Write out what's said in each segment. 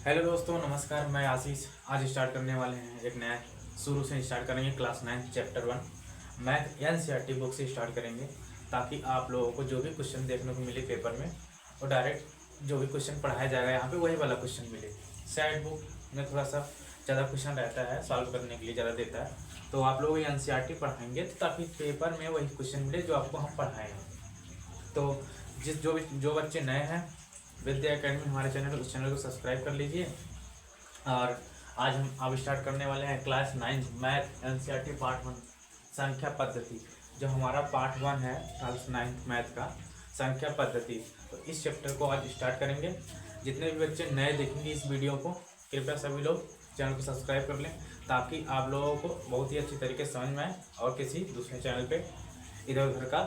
Hello दोस्तों, नमस्कार। मैं आशीष। आज स्टार्ट करने वाले हैं एक नया, शुरू से स्टार्ट करेंगे class 9 chapter 1 math NCERT book से स्टार्ट करेंगे, ताकि आप लोगों को जो भी क्वेश्चन देखने को मिले पेपर में वो डायरेक्ट जो भी क्वेश्चन पढ़ाया जाएगा यहाँ पे वही वाला क्वेश्चन मिले। साइड बुक में थोड़ा सा ज़्यादा क्वेश्चन रहता है, सॉल्व करने के लिए ज़्यादा देता है, तो आप लोग एनसीईआरटी पढ़ाएंगे तो ताकि पेपर में वही क्वेश्चन मिले जो आपको हम पढ़ाए हैं। तो जो बच्चे नए हैं विद्या एकेडमी हमारे चैनल, उस चैनल को सब्सक्राइब कर लीजिए। और आज हम अब स्टार्ट करने वाले हैं क्लास 9 मैथ एनसीईआरटी पार्ट 1 संख्या पद्धति। जो हमारा पार्ट 1 है क्लास 9 मैथ का संख्या पद्धति, तो इस चैप्टर को आज स्टार्ट करेंगे। जितने भी बच्चे नए देखेंगे इस वीडियो को, कृपया सभी लोग चैनल को सब्सक्राइब कर लें, ताकि आप लोगों को बहुत ही अच्छी तरीके से समझ में आए और किसी दूसरे चैनल पे इधर उधर का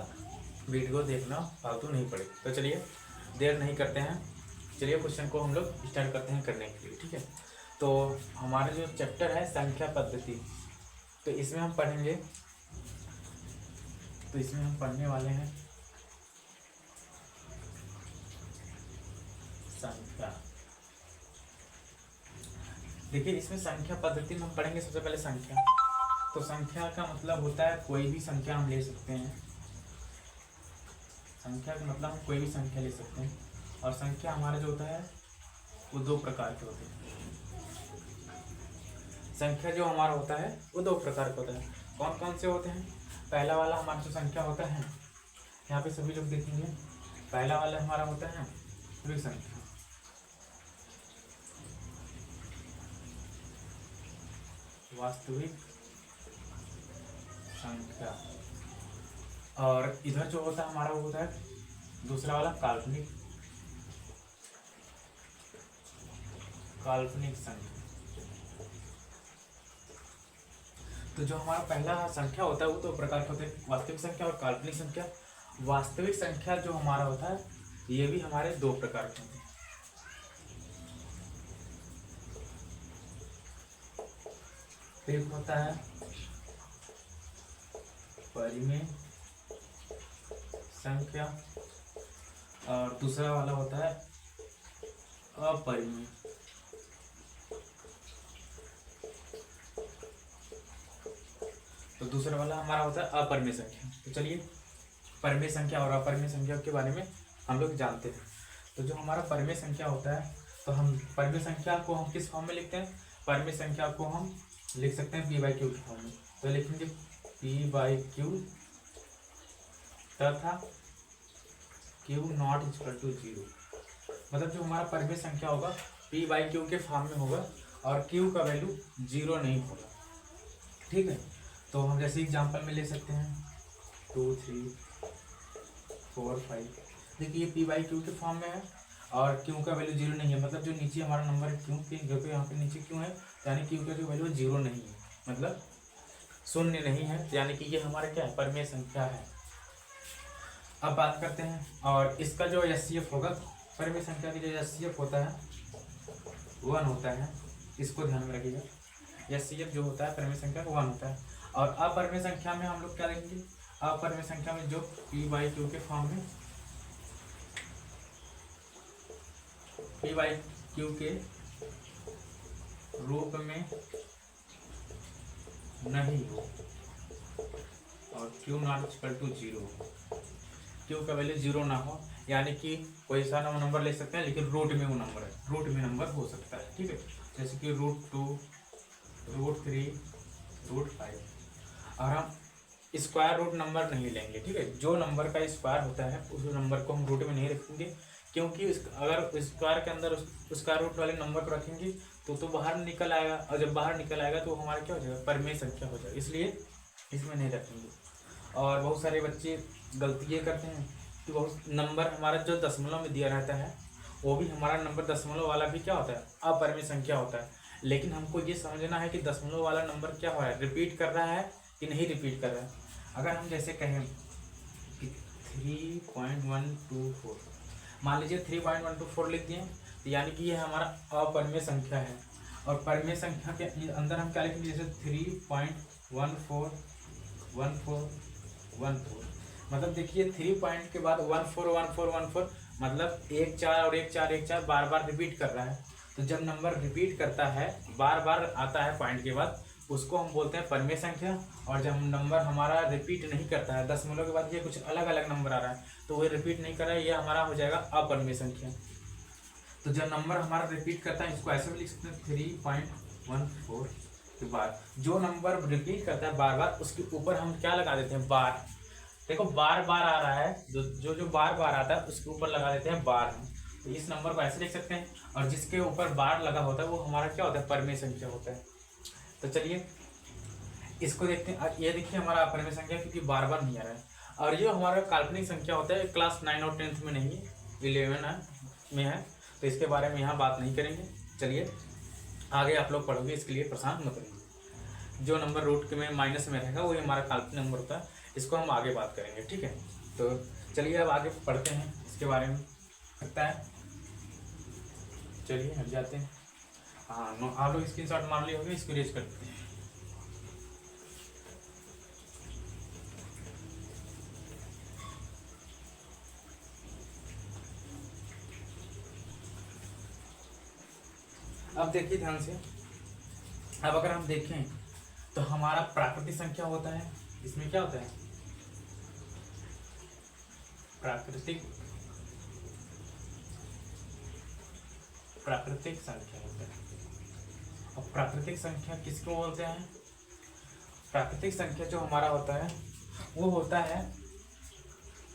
वीडियो देखना फालतू नहीं पड़े। तो चलिए देर नहीं करते हैं, चलिए क्वेश्चन को हम लोग स्टार्ट करते हैं करने के लिए, ठीक है। तो हमारा जो चैप्टर है संख्या पद्धति, तो इसमें हम पढ़ने वाले हैं संख्या। देखिए, इसमें संख्या पद्धति में हम पढ़ेंगे सबसे पहले संख्या। तो संख्या का मतलब होता है कोई भी संख्या हम ले सकते हैं। संख्या का मतलब हम कोई भी संख्या ले सकते हैं, और संख्या हमारा जो होता है वो दो प्रकार के होते हैं। संख्या जो हमारा होता है वो दो प्रकार का होता है। कौन कौन से होते हैं? पहला वाला हमारा जो संख्या होता है, यहाँ पे सभी लोग देखेंगे, पहला वाला हमारा होता है वास्तविक संख्या। वास्तविक संख्या। और इधर जो होता है हमारा वो होता है दूसरा वाला काल्पनिक संख्या। तो जो हमारा पहला संख्या होता है वो दो प्रकार के होते हैं, वास्तविक संख्या और काल्पनिक संख्या। वास्तविक संख्या जो हमारा होता है ये भी हमारे दो प्रकार के होते हैं। एक होता है परिमेय संख्या और दूसरा वाला होता है अपरिमेय। तो दूसरा वाला हमारा होता है अपरिमेय संख्या। तो चलिए परिमेय संख्या और अपरिमेय संख्या के बारे में हम लोग जानते हैं। तो जो हमारा परिमेय संख्या होता है, तो हम परिमेय संख्या को हम किस फॉर्म में लिखते हैं? परिमेय संख्या को हम लिख सकते हैं p/q के फॉर्म में। तो लिखेंगे p/q तथा q नॉट इक्वल टू 0। मतलब जो हमारा परिमेय संख्या होगा p/q के फॉर्म में होगा और q का वैल्यू 0 नहीं होगा, ठीक है। तो हम जैसे एग्जांपल में ले सकते हैं 2 3 4 5। देखिए ये p/q के फॉर्म में है और q का वैल्यू 0 नहीं है, मतलब जो नीचे हमारा नंबर है q के, जो तो यहाँ पे नीचे q है, यानी q का जो वैल्यू 0 नहीं है, मतलब शून्य नहीं है, यानी कि ये हमारा क्या है? परिमेय संख्या है। अब बात करते हैं, और इसका जो एचसीएफ होगा, परिमेय संख्या की जो एचसीएफ होता है 1 होता है, इसको ध्यान में रखिएगा। एचसीएफ जो होता है परिमेय संख्या 1 होता है। और अपरिमेय संख्या में हम लोग क्या लिखेंगे? अपरिमेय संख्या में जो p/q के फॉर्म में, p/q के रूप में नहीं हो और q नॉट इक्वल टू 0 हो, q का वैल्यू 0 ना हो, यानी कि कोई सा नंबर ले सकते हैं लेकिन रूट में वो नंबर है, रूट में नंबर हो सकता है, ठीक है। जैसे कि √2 √3 √5। और हम स्क्वायर रूट नंबर नहीं लेंगे, ठीक है। जो नंबर का स्क्वायर होता है उस नंबर को हम रूट में नहीं रखेंगे, क्योंकि अगर स्क्वायर के अंदर स्क्वायर रूट वाले नंबर को रखेंगे तो बाहर निकल आएगा, और जब बाहर निकल आएगा तो हमारा क्या हो जाएगा? परिमेय संख्या हो जाएगा, इसलिए इसमें नहीं रखेंगे। और बहुत सारे बच्चे गलती ये करते हैं कि बहुत नंबर हमारा जो दशमलव में दिया रहता है वो भी हमारा नंबर दशमलव वाला भी क्या होता है? अपरिमेय संख्या होता है। लेकिन हमको ये समझना है कि दशमलव वाला नंबर क्या हो रहा है? रिपीट कर रहा है कि नहीं रिपीट कर रहा है। अगर हम जैसे कहें कि 3.124, मान लीजिए 3.124 लिख दिए, तो यानी कि ये हमारा अपरिमेय संख्या है। और परिमेय संख्या के अंदर हम क्या लिखेंगे? जैसे 3.141414, मतलब देखिए 3 पॉइंट के बाद 141414, मतलब 1 4 और 1 4 1 4 बार बार रिपीट कर रहा है। तो जब नंबर रिपीट करता है, बार बार आता है पॉइंट के बाद, उसको हम बोलते हैं परिमेय संख्या। और जब नंबर हमारा रिपीट नहीं करता है, दशमलव के बाद ये कुछ अलग अलग नंबर आ रहा है तो वो रिपीट नहीं कर रहा है, ये हमारा हो जाएगा अपरिमेय संख्या। तो जब नंबर हमारा रिपीट करता है, इसको ऐसे भी लिख सकते हैं 3.14 के बाद। जो नंबर रिपीट करता है बार बार, उसके ऊपर हम क्या लगा देते हैं, बार। देखो बार बार आ रहा है, जो बार बार आता है उसके ऊपर लगा देते हैं बार। तो इस नंबर को ऐसे लिख सकते हैं, और जिसके ऊपर बार लगा होता है वो हमारा क्या होता है, परिमेय संख्या होता है। तो चलिए इसको देखते हैं। ये देखिए हमारा अपरिमेय संख्या, क्योंकि बार बार नहीं आ रहा है। और ये हमारा काल्पनिक संख्या होता है, क्लास 9 और 10th में नहीं, 11 में है, तो इसके बारे में यहाँ बात नहीं करेंगे। चलिए आगे आप लोग पढ़ोगे, इसके लिए परेशान मत रहिए। जो नंबर रूट के में माइनस में रहेगा वही हमारा काल्पनिक नंबर होता है, इसको हम आगे बात करेंगे, ठीक है। तो चलिए अब आगे पढ़ते हैं इसके बारे में, लगता है। चलिए हट जाते हैं। हाँ, आप लोग स्क्रीनशॉट मार लिए होंगे, इसको रेज करते हैं। अब देखिए ध्यान से। अब अगर हम देखें तो हमारा प्राकृतिक संख्या होता है, इसमें क्या होता है, प्राकृतिक संख्या होता है। अब प्राकृतिक संख्या किसको बोलते हैं, प्राकृतिक संख्या जो हमारा होता है वो होता है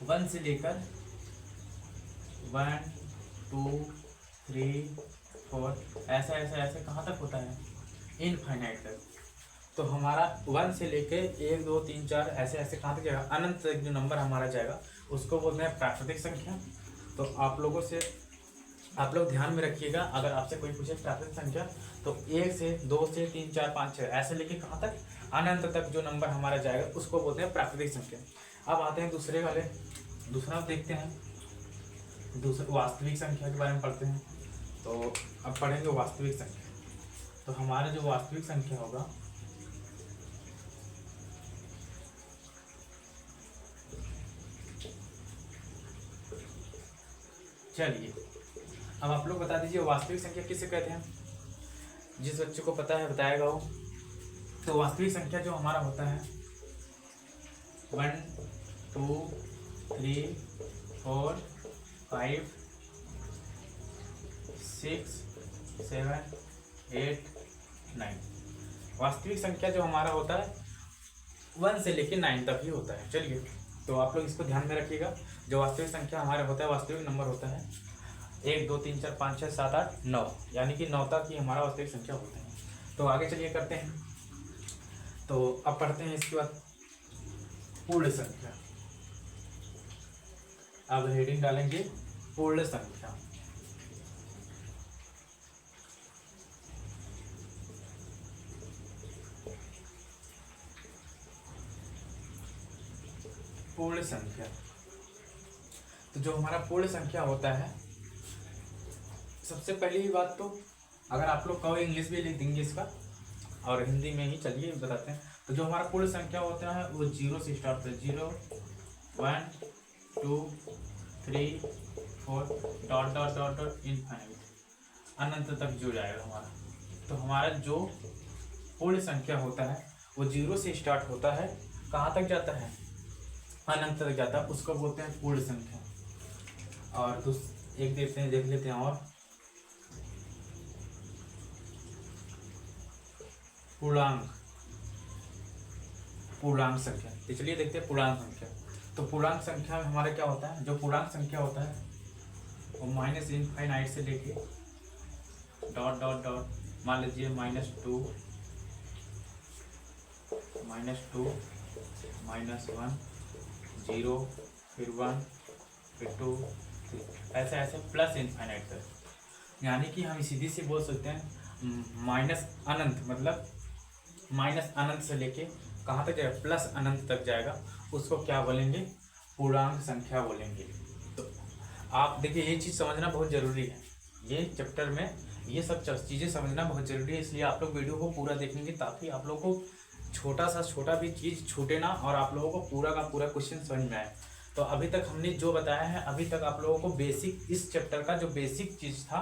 1 से लेकर 1 2 3 4 ऐसे ऐसे ऐसे कहाँ तक होता है, इनफाइनाइट तक। तो हमारा 1 से लेके 1 2 3 4 ऐसे ऐसे कहाँ तक जाएगा, अनंत तक जो नंबर हमारा जाएगा उसको बोलते हैं प्राकृतिक संख्या। तो आप लोग ध्यान में रखिएगा, अगर आपसे कोई पूछे प्राकृतिक संख्या तो 1 से 2 से 3 4 5 6 ऐसे लेके कहाँ तक, अनंत तक जो नंबर हमारा जाएगा उसको बोलते हैं प्राकृतिक संख्या। अब आते हैं दूसरा देखते हैं, वास्तविक संख्या के बारे में पढ़ते हैं। तो अब पढ़ेंगे वास्तविक संख्या। तो हमारा जो वास्तविक संख्या होगा, चलिए अब आप लोग बता दीजिए वास्तविक संख्या किसे कहते हैं। जिस बच्चे को पता है बताएगा वो। तो वास्तविक संख्या जो हमारा होता है 1 2 3 4 5 6 7 8 9। वास्तविक संख्या जो हमारा होता है 1 से लेकर 9 तक ही होता है। चलिए तो आप लोग इसको ध्यान में रखिएगा। जो वास्तविक संख्या हमारा होता है, वास्तविक नंबर होता है 1 2 3 4 5 6 7 8 9, यानी कि 9 तक ही हमारा वास्तविक संख्या होता है। तो आगे चलिए करते हैं। तो अब पढ़ते हैं इसके बाद पूर्ण संख्या। अब हेडिंग डालेंगे पूर्ण संख्या। पूर्ण संख्या, तो जो हमारा पूर्ण संख्या होता है, सबसे पहली बात तो अगर आप लोग कहो इंग्लिश भी लिख देंगे इसका, और हिंदी में ही चलिए बताते हैं। तो जो हमारा पूर्ण संख्या होता है वो 0 से स्टार्ट होता है, 0 1 2 3 4 dot dot dot dot infinite, अनंत तक जो जाएगा हमारा। तो हमारा जो पूर्ण संख्या होता है वो 0 से स्टार्ट होता है, कहाँ तक जाता है, अनंत तक जाता है, उसको बोलते हैं पूर्ण संख्या। और एक देख लेते हैं और पूर्णांक संख्या। तो चलिए देखते हैं पूर्णांक संख्या। तो पूर्णांक संख्या में हमारा क्या होता है, जो पूर्णांक संख्या होता है वो माइनस इनफाइनाइट से लेके डॉट डॉट डॉट, मान लीजिए -2 -1 0 फिर 1 फिर 2 ऐसे ऐसे प्लस इनफाइनाइट तक। यानी कि हम सीधी सी बोल सकते हैं माइनस अनंत, मतलब माइनस अनंत से लेके कहाँ तक जाएगा, प्लस अनंत तक जाएगा, उसको क्या बोलेंगे, पूर्णांक संख्या बोलेंगे। तो आप देखिए ये चीज़ समझना बहुत ज़रूरी है, ये चैप्टर में ये सब चीज़ें समझना बहुत ज़रूरी है। इसलिए आप लोग वीडियो को पूरा देखेंगे ताकि आप लोगों को छोटा भी चीज़ छूटे ना, और आप लोगों को पूरा का पूरा क्वेश्चन समझ में आए। तो अभी तक हमने जो बताया है, अभी तक आप लोगों को बेसिक, इस चैप्टर का जो बेसिक चीज़ था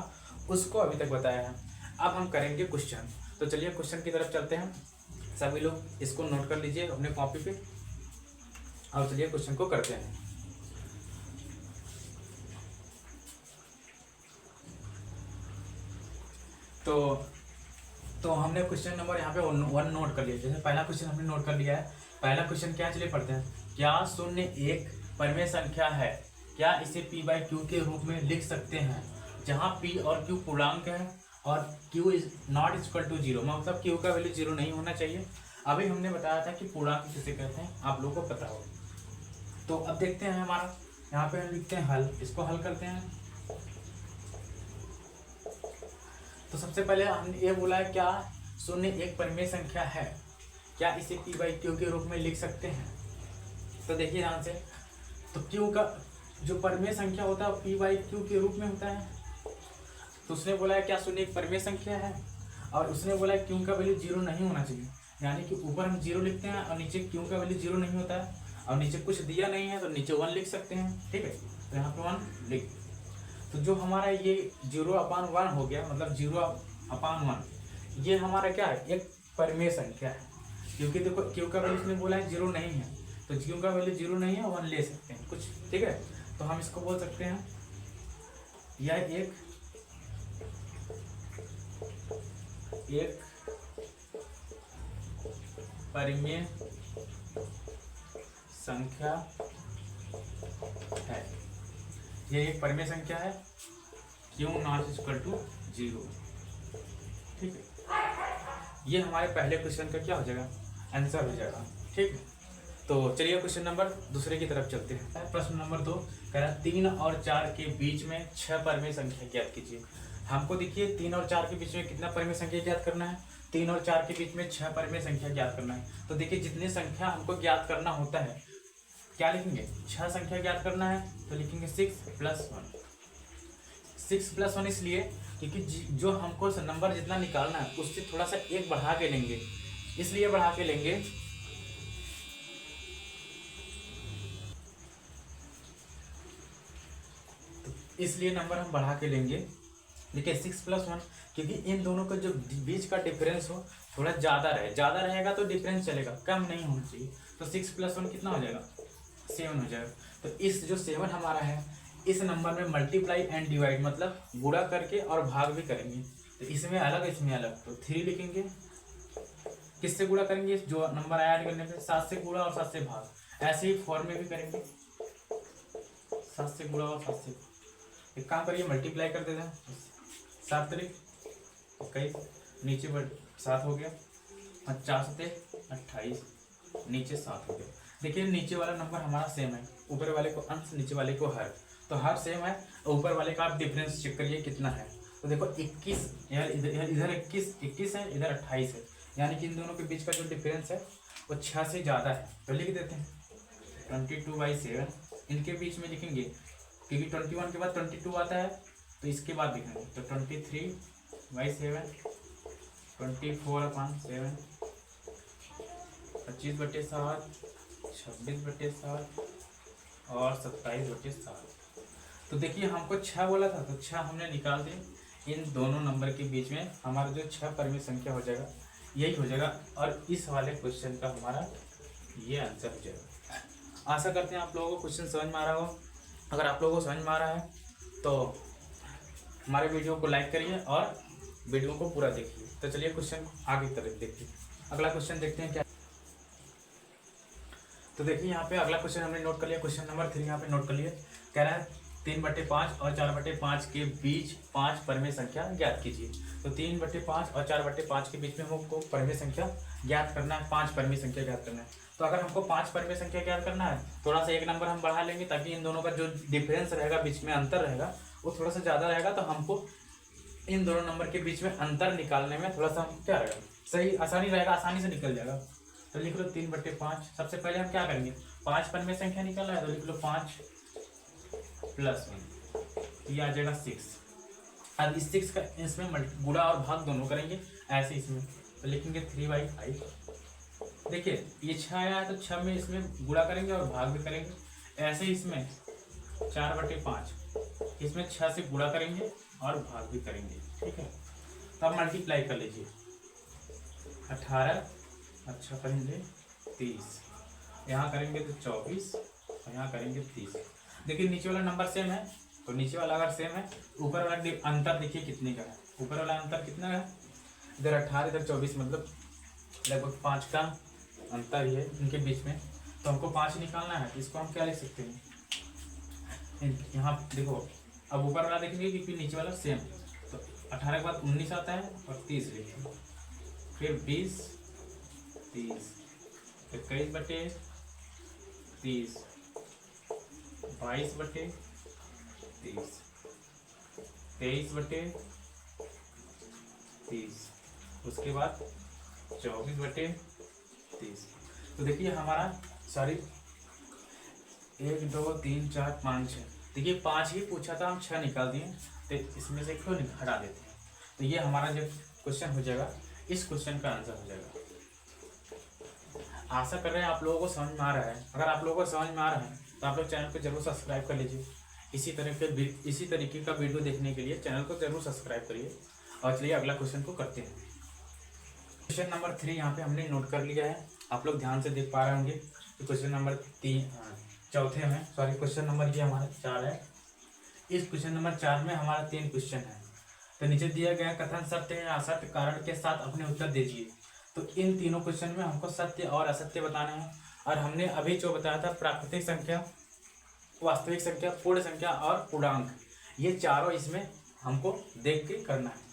उसको अभी तक बताया है। अब हम करेंगे क्वेश्चन। तो चलिए क्वेश्चन की तरफ चलते हैं। सभी लोग इसको नोट कर लीजिए अपने कॉपी पे और चलिए क्वेश्चन को करते हैं। तो हमने क्वेश्चन नंबर यहाँ पे 1 नोट कर लिया। जैसे पहला क्वेश्चन हमने नोट कर लिया है। पहला क्वेश्चन क्या, चलिए पढ़ते हैं। क्या 0 एक परिमेय संख्या है? क्या इसे p/q के रूप में लिख सकते हैं, जहाँ p और q पूर्णांक है और q is not equal to 0, मतलब q का वैल्यू 0 नहीं होना चाहिए। अभी हमने बताया था कि पूर्णांक किसे कहते हैं, आप लोगों को पता हो। तो अब देखते हैं हमारा, यहाँ पे हम लिखते हैं हल, इसको हल करते हैं। तो सबसे पहले हमने ये बोला है क्या 0 एक परिमेय संख्या है, क्या इसे p/q के रूप में लिख सकते हैं। तो देखिए ध्यान से, तो q का जो परिमेय संख्या होता है p/q के रूप में होता है। तो उसने बोला है क्या 0 एक परिमेय संख्या है और उसने बोला है q का वैल्यू 0 नहीं होना चाहिए, यानी कि ऊपर हम 0 लिखते हैं और नीचे q का वैल्यू 0 नहीं होता है और नीचे कुछ दिया नहीं है तो नीचे 1 लिख सकते हैं। ठीक है, तो यहाँ पे 1 लिख। तो जो हमारा ये 0/1 हो गया, मतलब 0/1, ये हमारा क्या है, एक परिमेय संख्या है। क्योंकि देखो q का वैल्यू इसने बोला है 0 नहीं है, तो q का वैल्यू 0 नहीं है, 1 ले सकते हैं कुछ। ठीक है, तो हम इसको बोल सकते हैं यह एक परिमेय संख्या है। ये एक परिमेय संख्या है, q नॉट इक्वल टू 0। ठीक है, ये हमारे पहले क्वेश्चन का क्या हो जाएगा, आंसर हो जाएगा। ठीक है, तो चलिए क्वेश्चन नंबर दूसरे की तरफ चलते हैं। प्रश्न नंबर 2 कह रहा है 3 और 4 के बीच में 6 परिमेय संख्या ज्ञात कीजिए। हमको देखिए 3 और 4 के बीच में कितना परिमेय संख्या ज्ञात करना है, 3 और 4 के बीच में 6 परिमेय संख्या ज्ञात करना है। तो देखिए जितनी संख्या हमको ज्ञात करना होता है, क्या लिखेंगे, 6 संख्या ज्ञात करना है तो लिखेंगे 6 + 1। 6 + 1 इसलिए क्योंकि जो हमको नंबर जितना निकालना है उससे थोड़ा सा एक बढ़ा के लेंगे, इसलिए बढ़ा के लेंगे। तो इसलिए नंबर हम बढ़ा के लेंगे। देखिए 6 + 1, क्योंकि इन दोनों का जो बीच का डिफरेंस हो थोड़ा ज़्यादा रहे, ज़्यादा रहेगा तो डिफरेंस चलेगा, कम नहीं होना चाहिए। तो 6 + 1 कितना हो जाएगा, 7 हो जाएगा। तो इस जो 7 हमारा है, इस नंबर में मल्टीप्लाई एंड डिवाइड, मतलब गुणा करके और भाग भी करेंगे। तो इसमें अलग इसमें अलग, तो 3 लिखेंगे। किससे गुणा करेंगे, जो नंबर ऐड करने पे 7 से गुणा और 7 से भाग। ऐसे ही 4 में भी करेंगे, 7 से गुणा और 7 से। एक काम करिए मल्टीप्लाई कर देते हैं, 7 × 21, नीचे 7 हो गया, 50 × 28, नीचे 7 हो गया। देखिए नीचे वाला नंबर हमारा सेम है, ऊपर वाले को अंश नीचे वाले को हर, तो हर सेम है। ऊपर वाले का आप डिफरेंस चेक करिए कितना है। तो देखो 21, इधर 21 है, इधर 28 है, यानी कि इन दोनों के बीच का जो डिफरेंस है वो 6 से ज़्यादा है। तो लिख देते हैं 22/7। इनके बीच में लिखेंगे क्योंकि 21 के बाद 22 आता है, तो इसके बाद लिखेंगे तो 23/7, 24/7, 25/7, 26/7 और 27/7। तो देखिए हमको 6 बोला था, तो 6 हमने निकाल दिए। इन दोनों नंबर के बीच में हमारा जो 6 परिमेय संख्या हो जाएगा, यही हो जाएगा। और इस वाले क्वेश्चन का हमारा ये आंसर हो जाएगा। आशा करते हैं आप लोगों को क्वेश्चन समझ में आ रहा हो। अगर आप लोगों को समझ में आ रहा है तो हमारे वीडियो को लाइक करिए और वीडियो को पूरा देखिए। तो चलिए क्वेश्चन आगे तरफ देखिए। अगला क्वेश्चन देखते हैं क्या। तो देखिए यहाँ पे अगला क्वेश्चन हमने नोट कर लिया, क्वेश्चन नंबर 3 यहाँ पे नोट कर लिए। कह रहा है 3/5 और 4/5 के बीच 5 परिमेय संख्या ज्ञात कीजिए। तो 3/5 और 4/5 के बीच में हमको परिमेय संख्या ज्ञात करना है, 5 परिमेय संख्या ज्ञात करना है। तो अगर हमको 5 परिमेय संख्या ज्ञात करना है, थोड़ा सा एक नंबर हम बढ़ा लेंगे ताकि इन दोनों का जो डिफरेंस रहेगा, बीच में अंतर रहेगा, वो थोड़ा सा ज़्यादा रहेगा। तो हमको इन दोनों नंबर के बीच में अंतर निकालने में थोड़ा सा क्या रहेगा, सही आसानी रहेगा, आसानी से निकल जाएगा। तो लिख लो 3/5। सबसे पहले हम क्या करेंगे, 5 परिमेय संख्या निकालना है, तो लिख लो 5 + 1, ये आ जाएगा 6। अब इस 6 का इसमें गुणा और भाग दोनों करेंगे, ऐसे इसमें तो लिखेंगे 3/5। देखिए ये 6 आया है तो 6 में इसमें गुणा करेंगे और भाग भी करेंगे। ऐसे इसमें 4/5, इसमें 6 से गुणा करेंगे और भाग भी करेंगे, ठीक है। तो अब मल्टीप्लाई कर लीजिए, 18 अच्छा करेंगे 30, यहाँ करेंगे तो 24 और यहाँ करेंगे 30। देखिए नीचे वाला नंबर सेम है, तो नीचे वाला अगर सेम है, ऊपर वाला अंतर देखिए कितने का है। ऊपर वाला अंतर कितना है, इधर 18 इधर 24, मतलब लगभग 5 का अंतर ही है इनके बीच में। तो हमको 5 निकालना है, तो इसको हम क्या लिख सकते हैं, यहाँ देखो अब ऊपर वाला देखेंगे क्योंकि नीचे वाला सेम, तो 18 के बाद 19 आता है और 30 लिखिए, फिर 20 30 21 बटे 30 22 बटे 30 23 बटे 30, उसके बाद 24 बटे 30। तो देखिए हमारा सॉरी 1 2 3 4 5 6, देखिए 5 ही पूछा था, हम 6 निकाल दिए, तो इसमें से क्यों हटा देते हैं। तो ये हमारा जो क्वेश्चन हो जाएगा, इस क्वेश्चन का आंसर हो जाएगा। आशा कर रहे हैं आप लोगों को समझ में आ रहा है। अगर आप लोगों को समझ में आ रहा है तो आप लोग चैनल को जरूर सब्सक्राइब कर लीजिए। इसी तरीके का वीडियो देखने के लिए चैनल को जरूर सब्सक्राइब करिए। और चलिए अगला क्वेश्चन को करते हैं। क्वेश्चन नंबर 3 यहाँ पे हमने नोट कर लिया है, आप लोग ध्यान से देख पा रहे होंगे। तो क्वेश्चन नंबर 3 क्वेश्चन नंबर ये हमारा 4 है। इस क्वेश्चन नंबर 4 में हमारा 3 क्वेश्चन है। तो नीचे दिया गया कथन सत्य या असत्य कारण के साथ अपने उत्तर दीजिए। तो इन तीनों क्वेश्चन में हमको सत्य और असत्य बताना है। और हमने अभी जो बताया था प्राकृतिक संख्या, वास्तविक संख्या, पूर्ण संख्या और पूर्णांक, ये चारों इसमें हमको देख के करना है।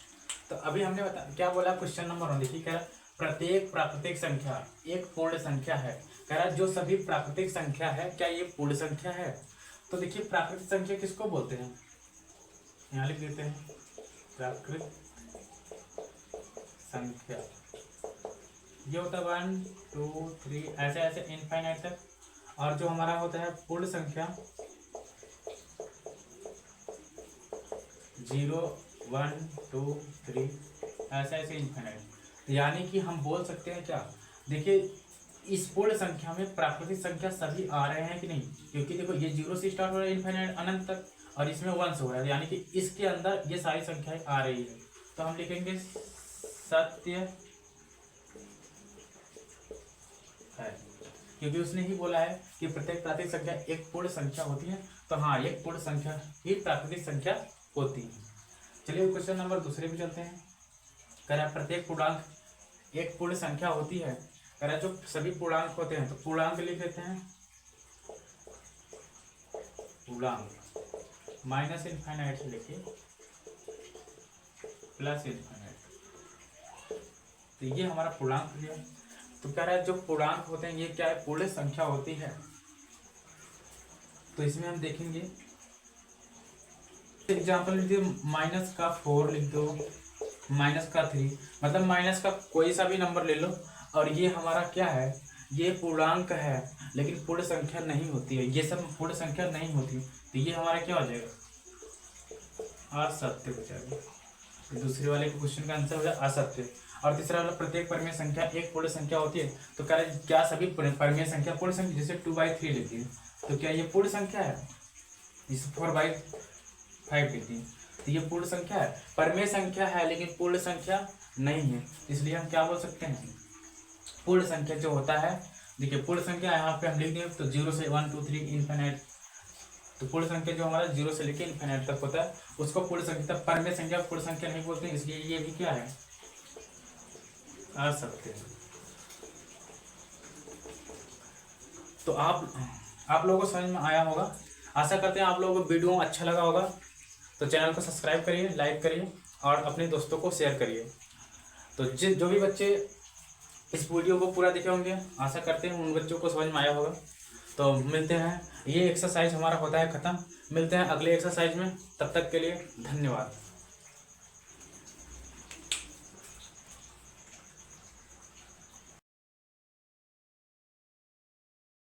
तो अभी हमने क्या बोला क्वेश्चन नंबर 1, देखिए कह रहा प्रत्येक प्राकृतिक संख्या एक पूर्ण संख्या है। कह रहा जो सभी प्राकृतिक संख्या है क्या ये पूर्ण संख्या है। तो देखिए प्राकृतिक संख्या किसको बोलते हैं, यहाँ लिख देते हैं प्राकृतिक संख्या। ये होता है 1 2 3 ऐसे ऐसे इनफाइनाइट तक। और जो हमारा होता है पूर्ण संख्या 0 1 2 3 ऐसे ऐसे इनफाइनाइट। यानी कि हम बोल सकते हैं क्या, देखिए इस पूर्ण संख्या में प्राकृतिक संख्या सभी आ रहे हैं कि नहीं, क्योंकि देखो ये 0 से स्टार्ट हो रहा है इनफाइनाइट अनंत तक, और इसमें 1 से हो रहा है, यानी कि इसके अंदर ये सारी संख्याएं आ रही है। तो हम लिखेंगे सत्य है, क्योंकि उसने ही बोला है कि प्रत्येक प्राकृतिक संख्या एक पूर्ण संख्या होती है। तो हाँ, एक पूर्ण संख्या ही प्राकृतिक संख्या होती है। चलिए क्वेश्चन नंबर 2 पे चलते हैं। कह रहा प्रत्येक पूर्णांक एक पूर्ण संख्या होती है। कह रहा जो सभी पूर्णांक होते हैं, तो पूर्णांक लिख लेते हैं, पूर्णांक माइनस इनफाइनाइट से लेके प्लस इनफाइनाइट। तो ये हमारा पूर्णांक हो गया। तो कह रहा है जो पूर्णांक होते हैं ये क्या है, पूर्ण संख्या होती है। तो इसमें हम देखेंगे एग्जाम्पल लिख दो, -4 लिख दो, -3, मतलब माइनस का कोई सा भी नंबर ले लो। और ये हमारा क्या है, ये पूर्णांक है लेकिन पूर्ण संख्या नहीं होती है, ये सब पूर्ण संख्या नहीं होती। तो ये हमारा क्या हो जाएगा, असत्य हो जाएगा। दूसरे वाले क्वेश्चन का आंसर हो जाएगा असत्य। और तीसरा वाला प्रत्येक परिमेय संख्या एक पूर्ण संख्या होती है। तो कह रहे क्या सभी परिमेय संख्या पूर्ण संख्या, जैसे 2/3 लिखी है, तो क्या ये पूर्ण संख्या है, जिसे 4/5 लिखती है, तो ये पूर्ण संख्या है, परिमेय संख्या है लेकिन पूर्ण संख्या नहीं है। इसलिए हम क्या बोल सकते हैं, पूर्ण संख्या जो होता है, देखिए पूर्ण संख्या यहाँ पे हम लिख दें तो 0 से 1 2 3 इनफाइनाइट। तो पूर्ण संख्या जो हमारा 0 से लेकर इनफाइनाइट तक होता है उसको पूर्ण संख्या, तब परिमेय संख्या पूर्ण संख्या नहीं बोलते हैं, इसलिए ये भी क्या है, असत्य। तो आप लोगों को समझ में आया होगा। आशा करते हैं आप लोगों को वीडियो अच्छा लगा होगा। तो चैनल को सब्सक्राइब करिए, लाइक करिए और अपने दोस्तों को शेयर करिए। तो जो भी बच्चे इस वीडियो को पूरा देखे होंगे, आशा करते हैं उन बच्चों को समझ में आया होगा। तो मिलते हैं, ये एक्सरसाइज हमारा होता है ख़त्म। मिलते हैं अगले एक्सरसाइज में, तब तक के लिए धन्यवाद।